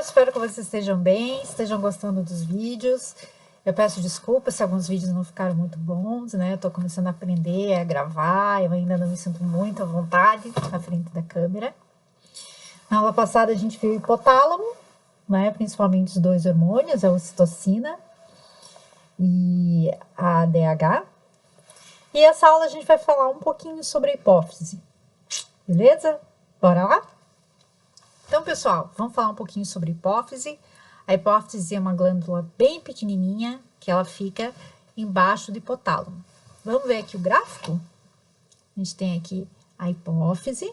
espero que vocês estejam bem, estejam gostando dos vídeos. Eu peço desculpas se alguns vídeos não ficaram muito bons, né? Eu tô começando a aprender a gravar, eu ainda não me sinto muito à vontade na frente da câmera. Na aula passada a gente viu o hipotálamo, né? Principalmente os dois hormônios, a ocitocina e a ADH. E essa aula a gente vai falar um pouquinho sobre a hipófise, beleza? Bora lá? Então, pessoal, vamos falar um pouquinho sobre a hipófise. A hipófise é uma glândula bem pequenininha que ela fica embaixo do hipotálamo. Vamos ver aqui o gráfico? A gente tem aqui a hipófise.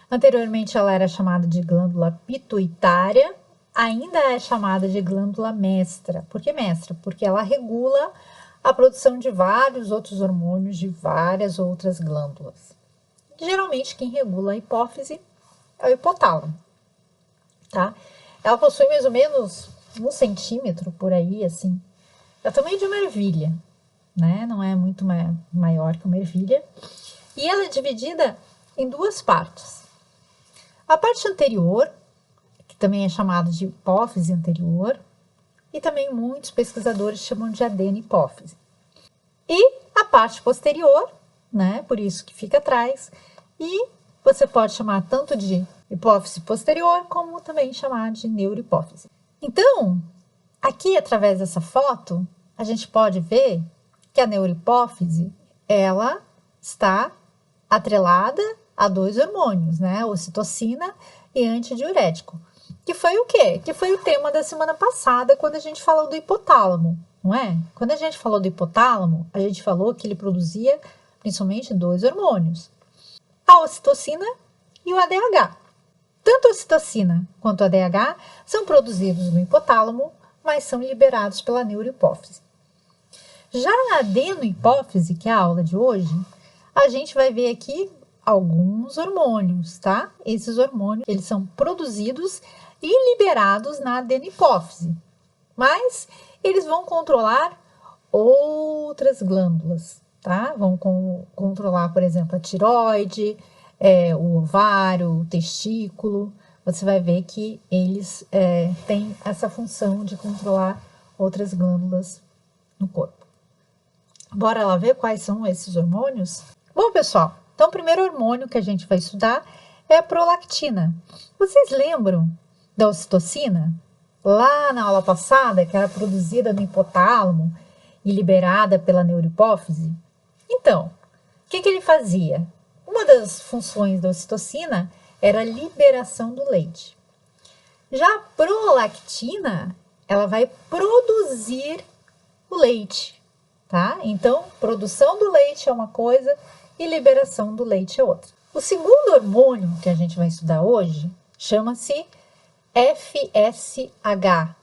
Anteriormente ela era chamada de glândula pituitária, ainda é chamada de glândula mestra. Por que mestra? Porque ela regula a produção de vários outros hormônios de várias outras glândulas. Geralmente quem regula a hipófise é o hipotálamo, tá? Ela possui mais ou menos 1 centímetro por aí, assim. É o tamanho de uma ervilha, né? Não é muito maior que uma ervilha. E ela é dividida em 2 partes. A parte anterior, que também é chamada de hipófise anterior, e também muitos pesquisadores chamam de adenopófise. E a parte posterior, né? Por isso que fica atrás, e você pode chamar tanto de hipófise posterior, como também chamar de neurohipófise. Então, aqui através dessa foto, a gente pode ver que a neurohipófise, ela está atrelada a 2 hormônios, né? Ocitocina e antidiurético. Que foi o quê? Que foi o tema da semana passada, quando a gente falou do hipotálamo, não é? Quando a gente falou do hipotálamo, a gente falou que ele produzia principalmente 2 hormônios. A ocitocina e o ADH. Tanto a ocitocina quanto a ADH são produzidos no hipotálamo, mas são liberados pela neurohipófise. Já na adenohipófise, que é a aula de hoje, a gente vai ver aqui alguns hormônios, tá? Esses hormônios, eles são produzidos e liberados na adenohipófise, mas eles vão controlar outras glândulas, tá? Vão controlar, por exemplo, a tireoide, o ovário, o testículo. Você vai ver que eles têm essa função de controlar outras glândulas no corpo. Bora lá ver quais são esses hormônios? Bom, pessoal, então o primeiro hormônio que a gente vai estudar é a prolactina. Vocês lembram da ocitocina? Lá na aula passada, que era produzida no hipotálamo e liberada pela neurohipófise? Então, o que ele fazia? Uma das funções da ocitocina era a liberação do leite. Já a prolactina, ela vai produzir o leite, tá? Então, produção do leite é uma coisa e liberação do leite é outra. O segundo hormônio que a gente vai estudar hoje chama-se FSH.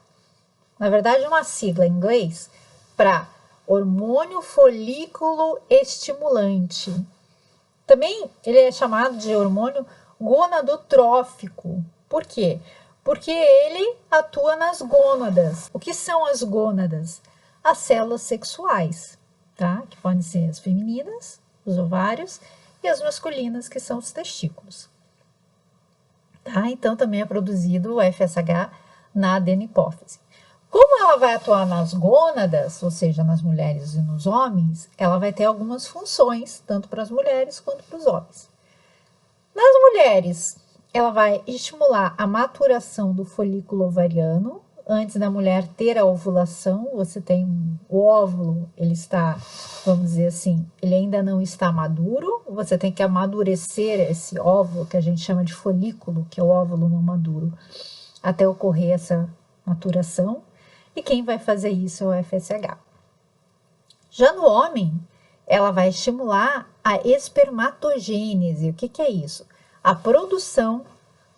Na verdade, é uma sigla em inglês para hormônio folículo estimulante. Também ele é chamado de hormônio gonadotrófico. Por quê? Porque ele atua nas gônadas. O que são as gônadas? As células sexuais, tá? Que podem ser as femininas, os ovários, e as masculinas, que são os testículos. Tá? Então, também é produzido o FSH na adenopófise. Como ela vai atuar nas gônadas, ou seja, nas mulheres e nos homens, ela vai ter algumas funções, tanto para as mulheres quanto para os homens. Nas mulheres, ela vai estimular a maturação do folículo ovariano. Antes da mulher ter a ovulação, você tem o óvulo, ele está, vamos dizer assim, ele ainda não está maduro, você tem que amadurecer esse óvulo, que a gente chama de folículo, que é o óvulo não maduro, até ocorrer essa maturação. E quem vai fazer isso é o FSH. Já no homem, ela vai estimular a espermatogênese. O que é isso? A produção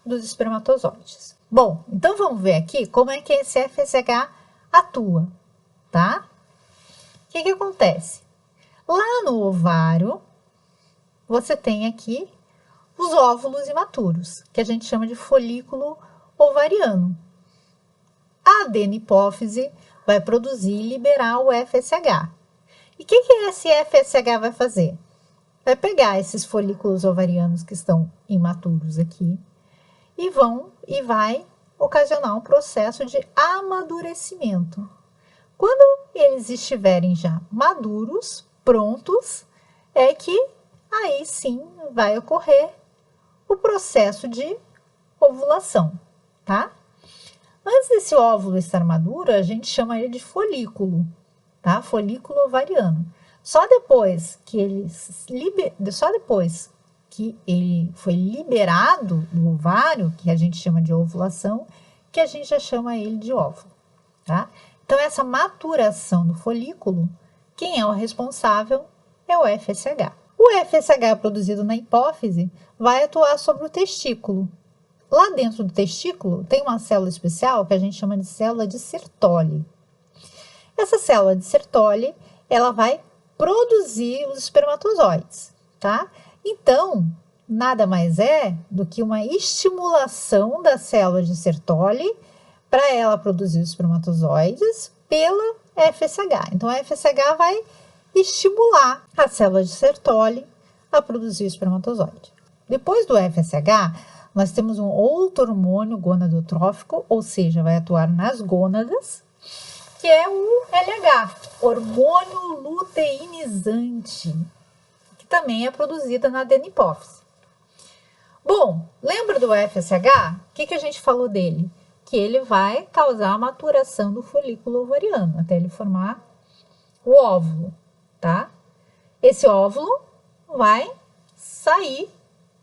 dos espermatozoides. Bom, então vamos ver aqui como é que esse FSH atua, tá? O que acontece? Lá no ovário, você tem aqui os óvulos imaturos, que a gente chama de folículo ovariano. A adenopófise vai produzir e liberar o FSH. E o que esse FSH vai fazer? Vai pegar esses folículos ovarianos que estão imaturos aqui e vai ocasionar um processo de amadurecimento. Quando eles estiverem já maduros, prontos, é que aí sim vai ocorrer o processo de ovulação, tá? Antes desse óvulo estar maduro, a gente chama ele de folículo, tá? Folículo ovariano. Só depois que ele foi liberado do ovário, que a gente chama de ovulação, que a gente já chama ele de óvulo, tá? Então, essa maturação do folículo, quem é o responsável é o FSH. O FSH produzido na hipófise vai atuar sobre o testículo. Lá dentro do testículo tem uma célula especial que a gente chama de célula de Sertoli. Essa célula de Sertoli, ela vai produzir os espermatozoides, tá? Então, nada mais é do que uma estimulação da célula de Sertoli para ela produzir os espermatozoides pela FSH. Então, a FSH vai estimular a célula de Sertoli a produzir o espermatozoide. Depois do FSH, nós temos um outro hormônio gonadotrófico, ou seja, vai atuar nas gônadas, que é o LH, hormônio luteinizante, que também é produzida na adenipófise. Bom, lembra do FSH? O que a gente falou dele? Que ele vai causar a maturação do folículo ovariano, até ele formar o óvulo, tá? Esse óvulo vai sair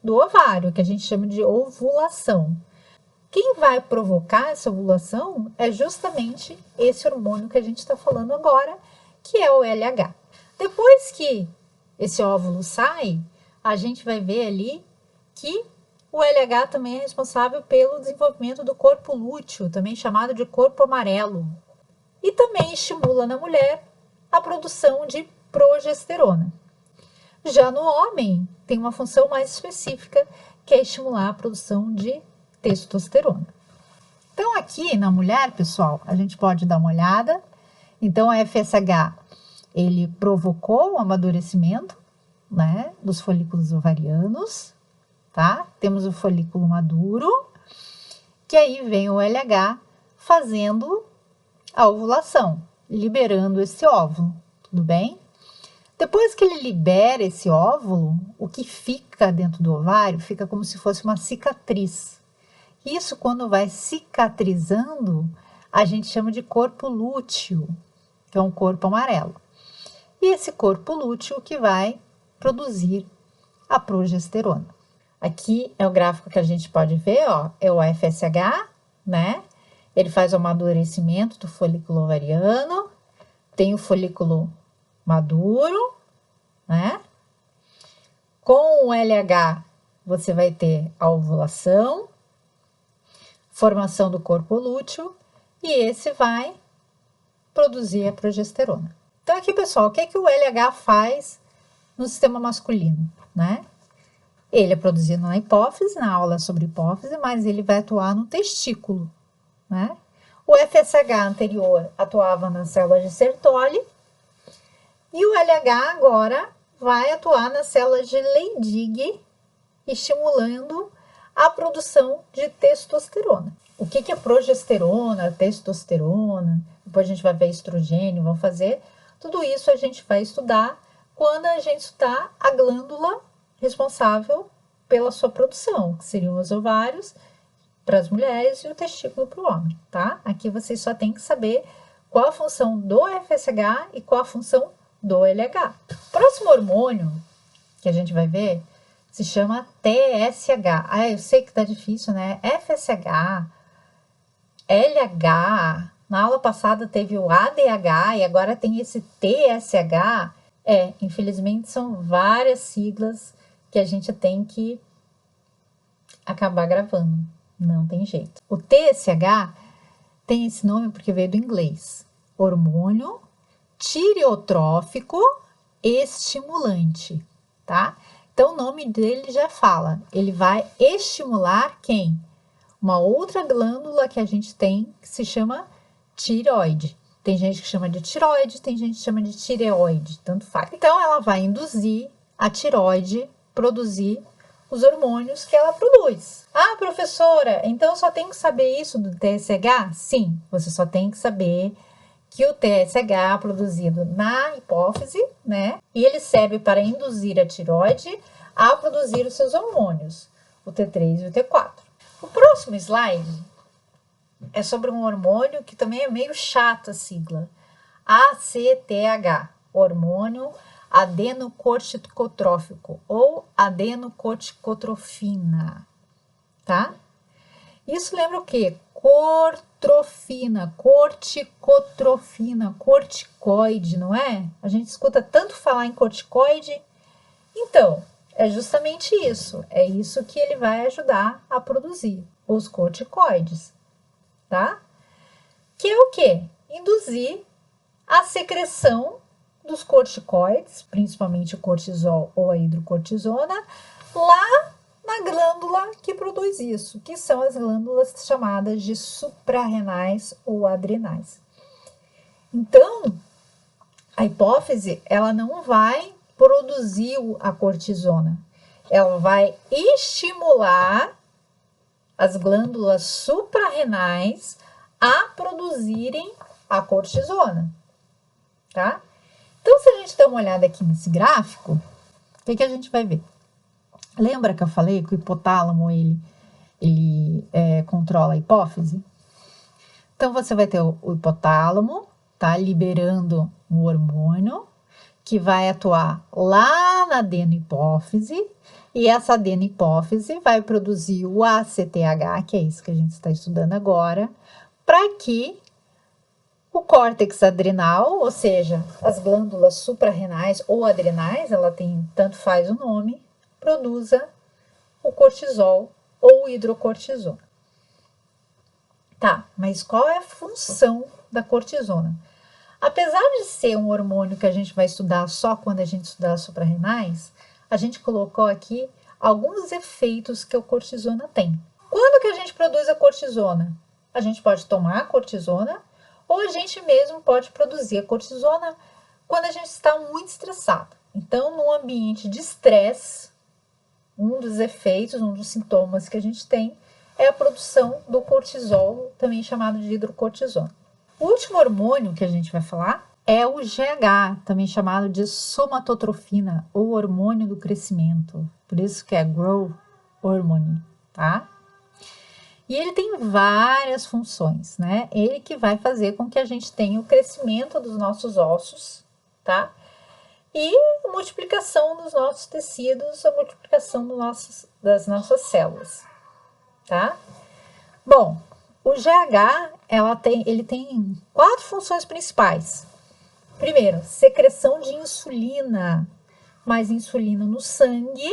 do ovário, que a gente chama de ovulação. Quem vai provocar essa ovulação é justamente esse hormônio que a gente está falando agora, que é o LH. Depois que esse óvulo sai, a gente vai ver ali que o LH também é responsável pelo desenvolvimento do corpo lúteo, também chamado de corpo amarelo, e também estimula na mulher a produção de progesterona. Já no homem, tem uma função mais específica, que é estimular a produção de testosterona. Então, aqui na mulher, pessoal, a gente pode dar uma olhada. Então, a FSH, ele provocou o amadurecimento, né, dos folículos ovarianos, tá? Temos o folículo maduro, que aí vem o LH fazendo a ovulação, liberando esse óvulo, tudo bem? Depois que ele libera esse óvulo, o que fica dentro do ovário fica como se fosse uma cicatriz. Isso, quando vai cicatrizando, a gente chama de corpo lúteo, que é um corpo amarelo. E esse corpo lúteo que vai produzir a progesterona. Aqui é o gráfico que a gente pode ver, ó, é o FSH, né? Ele faz o amadurecimento do folículo ovariano, tem o folículo maduro, né? Com o LH, você vai ter a ovulação, formação do corpo lúteo, e esse vai produzir a progesterona. Então, aqui, pessoal, o que é que o LH faz no sistema masculino, né? Ele é produzido na hipófise, na aula sobre hipófise, mas ele vai atuar no testículo, né? O FSH anterior atuava nas células de Sertoli, e o LH agora vai atuar nas células de Leydig, estimulando a produção de testosterona. O que é progesterona, testosterona, depois a gente vai ver estrogênio, vamos fazer. Tudo isso a gente vai estudar quando a gente estudar a glândula responsável pela sua produção, que seriam os ovários para as mulheres e o testículo para o homem, tá? Aqui vocês só tem que saber qual a função do FSH e qual a função do LH. O próximo hormônio que a gente vai ver se chama TSH. Ah, eu sei que tá difícil, né? FSH, LH, na aula passada teve o ADH e agora tem esse TSH. Infelizmente são várias siglas que a gente tem que acabar gravando. Não tem jeito. O TSH tem esse nome porque veio do inglês. Hormônio tireotrófico estimulante, tá? Então, o nome dele já fala, ele vai estimular quem? Uma outra glândula que a gente tem, que se chama tireoide. Tem gente que chama de tireoide, tem gente que chama de tireoide, tanto faz. Então, ela vai induzir a tireoide produzir os hormônios que ela produz. Ah, professora, então só tem que saber isso do TSH? Sim, você só tem que saber que o TSH é produzido na hipófise, né? E ele serve para induzir a tireoide a produzir os seus hormônios, o T3 e o T4. O próximo slide é sobre um hormônio que também é meio chato a sigla. ACTH, hormônio adenocorticotrófico ou adenocorticotrofina, tá? Isso lembra o quê? Cortrofina, corticotrofina, corticoide, não é? A gente escuta tanto falar em corticoide. Então, é justamente isso. É isso que ele vai ajudar a produzir, os corticoides, tá? Que é o quê? Induzir a secreção dos corticoides, principalmente o cortisol ou a hidrocortisona, lá na glândula que produz isso, que são as glândulas chamadas de suprarrenais ou adrenais. Então, a hipófise, ela não vai produzir a cortisona, ela vai estimular as glândulas suprarrenais a produzirem a cortisona, tá? Então, se a gente der uma olhada aqui nesse gráfico, o que a gente vai ver? Lembra que eu falei que o hipotálamo, ele controla a hipófise? Então, você vai ter o hipotálamo, tá? Liberando o hormônio, que vai atuar lá na adenohipófise, e essa adenohipófise vai produzir o ACTH, que é isso que a gente está estudando agora, para que o córtex adrenal, ou seja, as glândulas suprarrenais ou adrenais, ela tem, tanto faz o nome, produza o cortisol ou hidrocortisona. Tá, mas qual é a função da cortisona? Apesar de ser um hormônio que a gente vai estudar só quando a gente estudar as suprarrenais, a gente colocou aqui alguns efeitos que a cortisona tem. Quando que a gente produz a cortisona? A gente pode tomar a cortisona ou a gente mesmo pode produzir a cortisona quando a gente está muito estressado. Então, num ambiente de estresse, um dos efeitos, um dos sintomas que a gente tem é a produção do cortisol, também chamado de hidrocortisona. O último hormônio que a gente vai falar é o GH, também chamado de somatotrofina, ou hormônio do crescimento. Por isso que é growth hormone, tá? E ele tem várias funções, né? Ele que vai fazer com que a gente tenha o crescimento dos nossos ossos, tá? E a multiplicação dos nossos tecidos, a multiplicação das nossas células, tá? Bom, o GH, ele tem 4 funções principais. Primeiro, secreção de insulina. Mais insulina no sangue,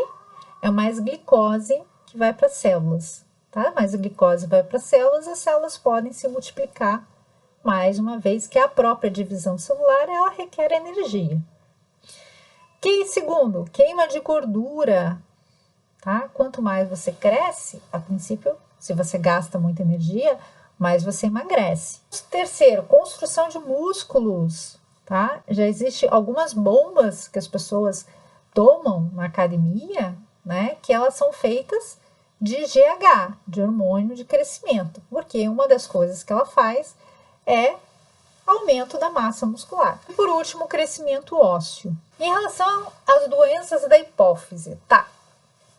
é mais glicose que vai para as células, tá? Mais glicose vai para as células podem se multiplicar mais uma vez que a própria divisão celular, ela requer energia. Segundo, queima de gordura, tá? Quanto mais você cresce, a princípio, se você gasta muita energia, mais você emagrece. Terceiro, construção de músculos, tá? Já existem algumas bombas que as pessoas tomam na academia, né? Que elas são feitas de GH, de hormônio de crescimento, porque uma das coisas que ela faz é aumento da massa muscular. E por último, crescimento ósseo. Em relação às doenças da hipófise, tá?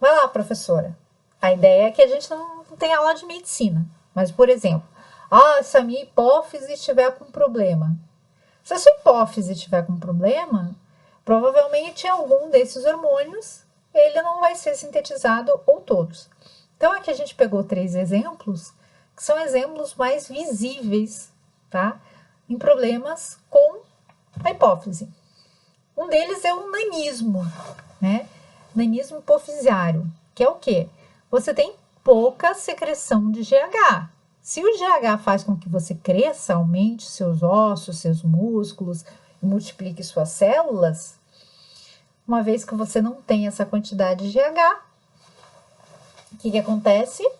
Vai lá, professora. A ideia é que a gente não tem aula de medicina, mas, por exemplo, se a minha hipófise estiver com problema. Se a sua hipófise estiver com problema, provavelmente algum desses hormônios, ele não vai ser sintetizado ou todos. Então, aqui a gente pegou 3 exemplos, que são exemplos mais visíveis, tá? Em problemas com a hipófise. Um deles é o nanismo, né? Nanismo hipofisiário, que é o quê? Você tem pouca secreção de GH. Se o GH faz com que você cresça, aumente seus ossos, seus músculos, multiplique suas células, uma vez que você não tem essa quantidade de GH, o que acontece?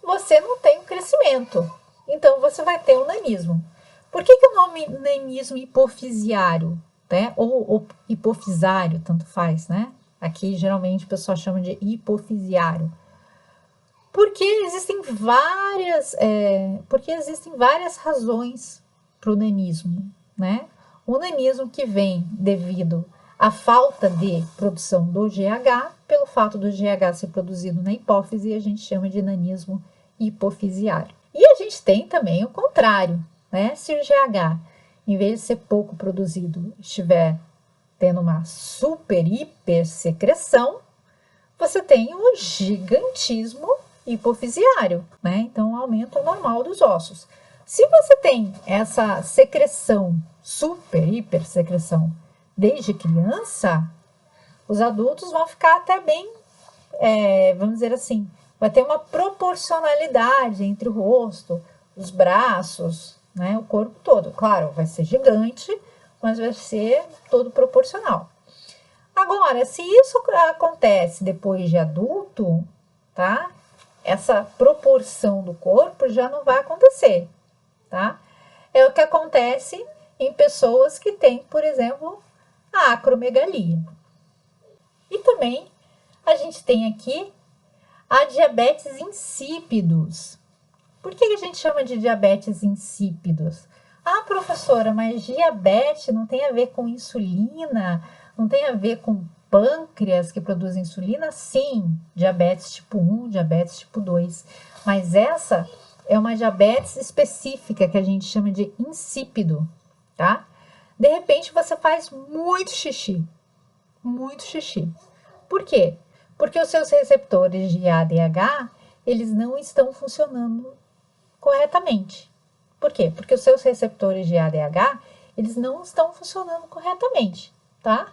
Você não tem o crescimento. Então, você vai ter o nanismo. Por que o nome nanismo hipofisiário, né? Ou hipofisário, tanto faz, né? Aqui, geralmente, o pessoal chama de hipofisiário. Porque existem várias razões para o nanismo, né? O nanismo que vem devido à falta de produção do GH, pelo fato do GH ser produzido na hipófise, a gente chama de nanismo hipofisiário. E a gente tem também o contrário, né? Se o GH, em vez de ser pouco produzido, estiver tendo uma super hipersecreção, você tem o gigantismo hipofisiário, né? Então, um aumento normal dos ossos. Se você tem essa secreção, super hipersecreção, desde criança, os adultos vão ficar até bem, vamos dizer assim, vai ter uma proporcionalidade entre o rosto, os braços, né? O corpo todo. Claro, vai ser gigante, mas vai ser todo proporcional. Agora, se isso acontece depois de adulto, tá? Essa proporção do corpo já não vai acontecer, tá? É o que acontece em pessoas que têm, por exemplo, a acromegalia. E também a gente tem aqui a diabetes insípidos. Por que a gente chama de diabetes insípidos? Ah, professora, mas diabetes não tem a ver com insulina, não tem a ver com pâncreas que produz insulina? Sim, diabetes tipo 1, diabetes tipo 2. Mas essa é uma diabetes específica que a gente chama de insípido, tá? De repente você faz muito xixi. Muito xixi. Por quê? Porque os seus receptores de ADH, eles não estão funcionando corretamente. Por quê? Porque os seus receptores de ADH, eles não estão funcionando corretamente, tá?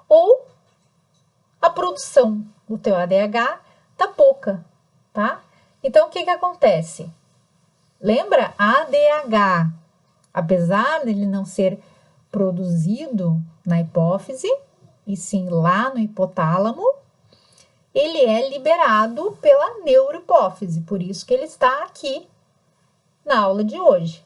Ou a produção do teu ADH tá pouca, tá? Então, o que acontece? Lembra? ADH, apesar dele não ser produzido na hipófise, e sim lá no hipotálamo, ele é liberado pela neurohipófise, por isso que ele está aqui na aula de hoje,